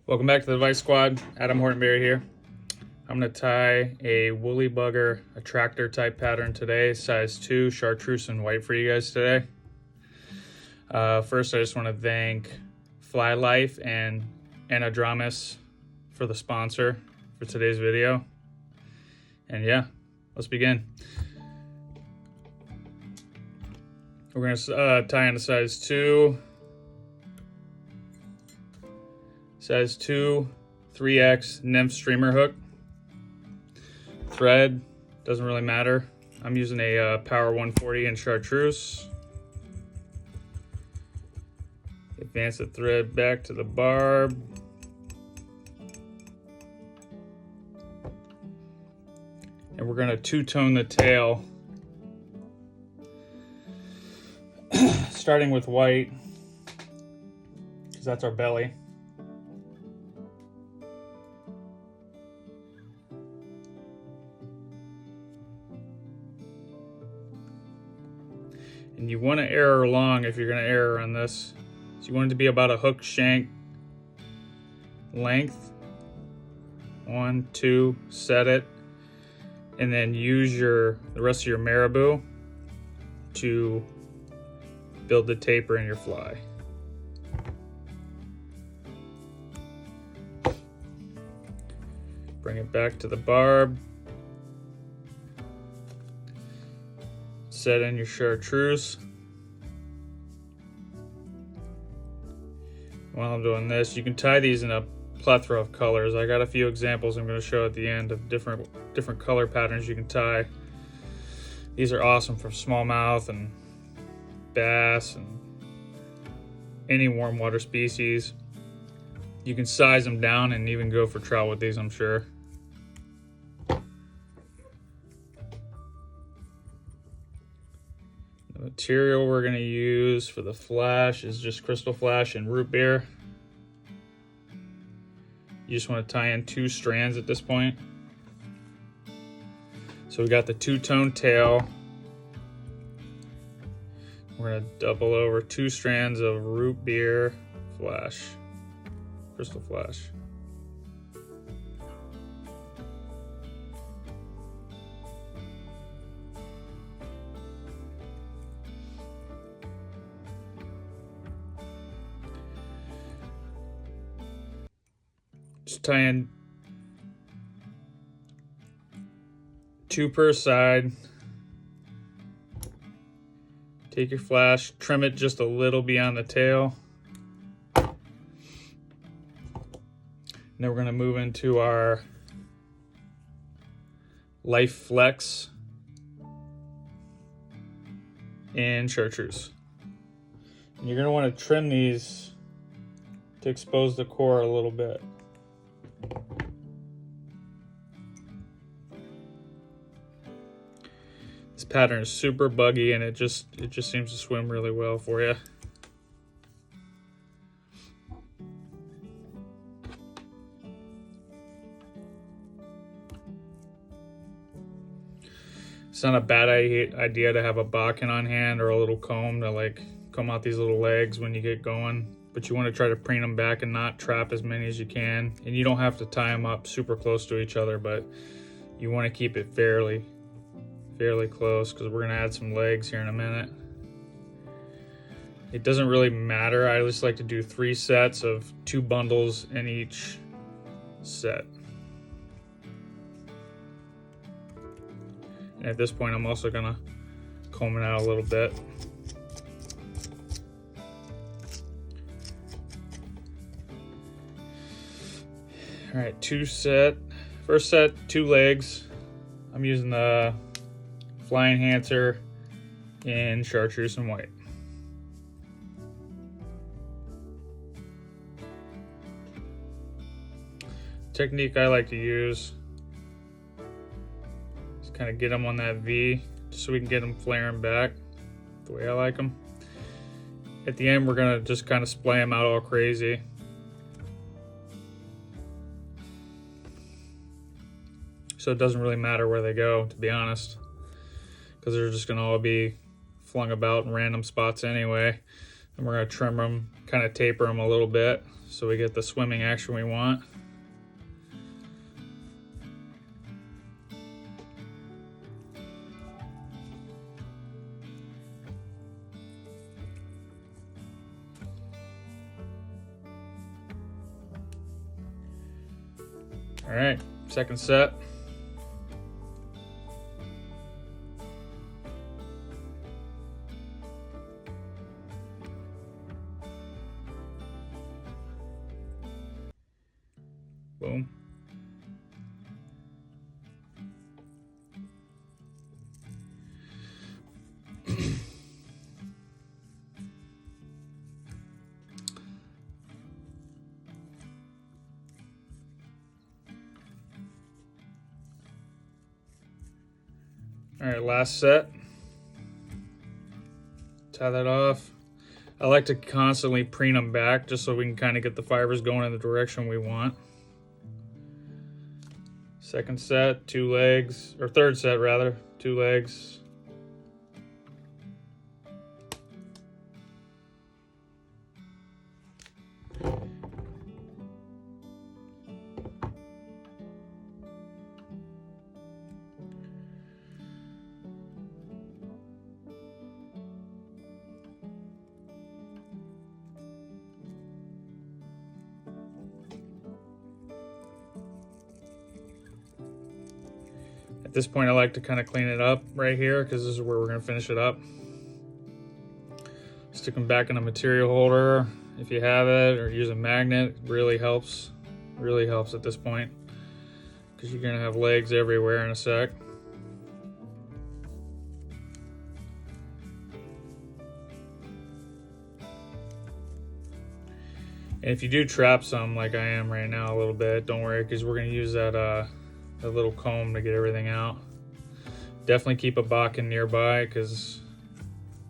Welcome back to the Vise Squad. Adam Hortonberry here. I'm going to tie a woolly bugger attractor type pattern today, size 2, chartreuse and white for you guys today. First, I just want to thank Fly Life and Anadramus for the sponsor for today's video. And yeah, let's begin. We're going to tie in a size 2. Size 2, 3X nymph streamer hook. Thread, doesn't really matter. I'm using a Power 140 in chartreuse. Advance the thread back to the barb. And we're gonna two-tone the tail. Starting with white, because that's our belly. And you want to error along if you're going to error on this. So you want it to be about a hook shank length. 1, 2, set it. And then use the rest of your marabou to build the taper in your fly. Bring it back to the barb. Set in your chartreuse. While I'm doing this, you can tie these in a plethora of colors. I got a few examples I'm going to show at the end of different color patterns you can tie. These are awesome for smallmouth and bass and any warm water species. You can size them down and even go for trout with these, I'm sure. The material we're going to use for the flash is just crystal flash and Rootbeer. You just want to tie in 2 strands at this point. So we got the two-tone tail. We're going to double over 2 strands of Rootbeer flash, crystal flash. Just tie in 2 per side. Take your flash, trim it just a little beyond the tail. Now we're going to move into our Life Flex in chartreuse. And you're going to want to trim these to expose the core a little bit. This pattern is super buggy and it just seems to swim really well for you. It's not a bad idea to have a bodkin on hand or a little comb to like comb out these little legs when you get going. But you want to try to preen them back and not trap as many as you can. And you don't have to tie them up super close to each other, but you want to keep it fairly close because we're going to add some legs here in a minute. It doesn't really matter. I just like to do 3 sets of 2 bundles in each set. And at this point, I'm also going to comb it out a little bit. All right, first set, 2 legs. I'm using the Fly Enhancer in chartreuse and white. Technique I like to use is kind of get them on that V, just so we can get them flaring back the way I like them. At the end, we're gonna just kind of splay them out all crazy. So it doesn't really matter where they go, to be honest, because they're just gonna all be flung about in random spots anyway. And we're going to trim them, kind of taper them a little bit so we get the swimming action we want. All right, second set. Boom. All right, last set. Tie that off. I like to constantly preen them back just so we can kind of get the fibers going in the direction we want. Second set, 2 legs, or third set rather, 2 legs. At this point, I like to kind of clean it up right here because this is where we're going to finish it up. Stick them back in a material holder if you have it, or use a magnet. It really helps. Really helps at this point because you're going to have legs everywhere in a sec. And if you do trap some, like I am right now a little bit, don't worry, because we're going to use that a little comb to get everything out. Definitely keep a bodkin nearby because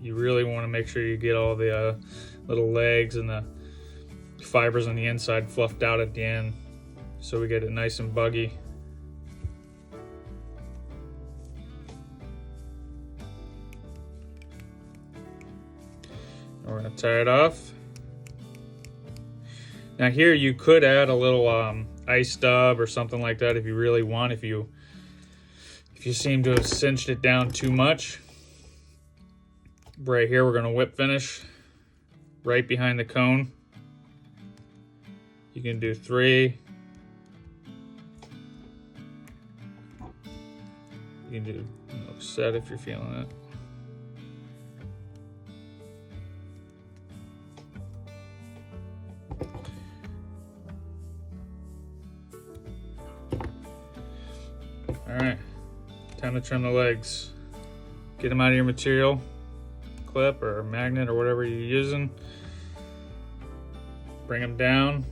you really want to make sure you get all the little legs and the fibers on the inside fluffed out at the end so we get it nice and buggy. We're going to tie it off. Now here you could add a little ice stub or something like that if you really want, if you seem to have cinched it down too much. Right here we're going to whip finish right behind the cone. You can do 3. You can do another set if you're feeling it. Alright, time to trim the legs. Get them out of your material clip or magnet or whatever you're using. Bring them down,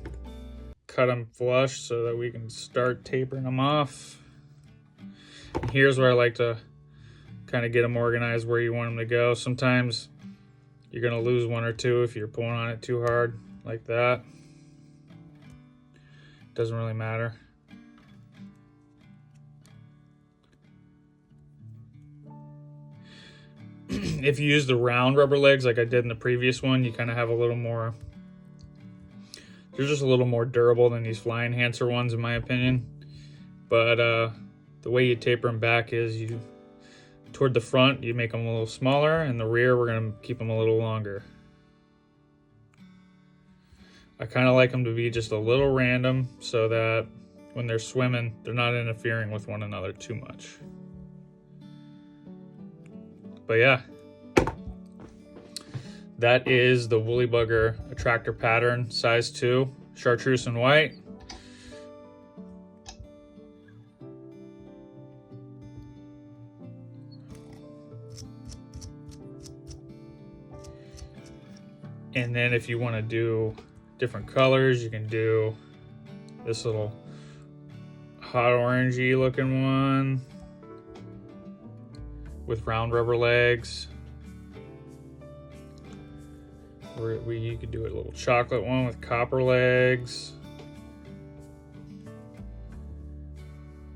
cut them flush so that we can start tapering them off. And here's where I like to kind of get them organized where you want them to go. Sometimes you're going to lose 1 or 2 if you're pulling on it too hard like that. Doesn't really matter. If you use the round rubber legs like I did in the previous one, you kind of have a little more, they're just a little more durable than these fly enhancer ones in my opinion. But the way you taper them back is you, toward the front, you make them a little smaller, and the rear, we're going to keep them a little longer. I kind of like them to be just a little random so that when they're swimming, they're not interfering with one another too much. But yeah, that is the Woolly Bugger Attractor pattern, size 2, chartreuse and white. And then if you want to do different colors, you can do this little hot orangey looking one with round rubber legs. Or you could do a little chocolate one with copper legs.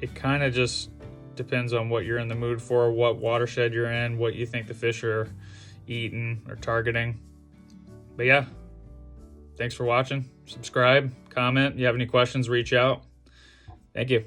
It kind of just depends on what you're in the mood for, what watershed you're in, what you think the fish are eating or targeting. But yeah, thanks for watching. Subscribe, comment. You have any questions, reach out. Thank you.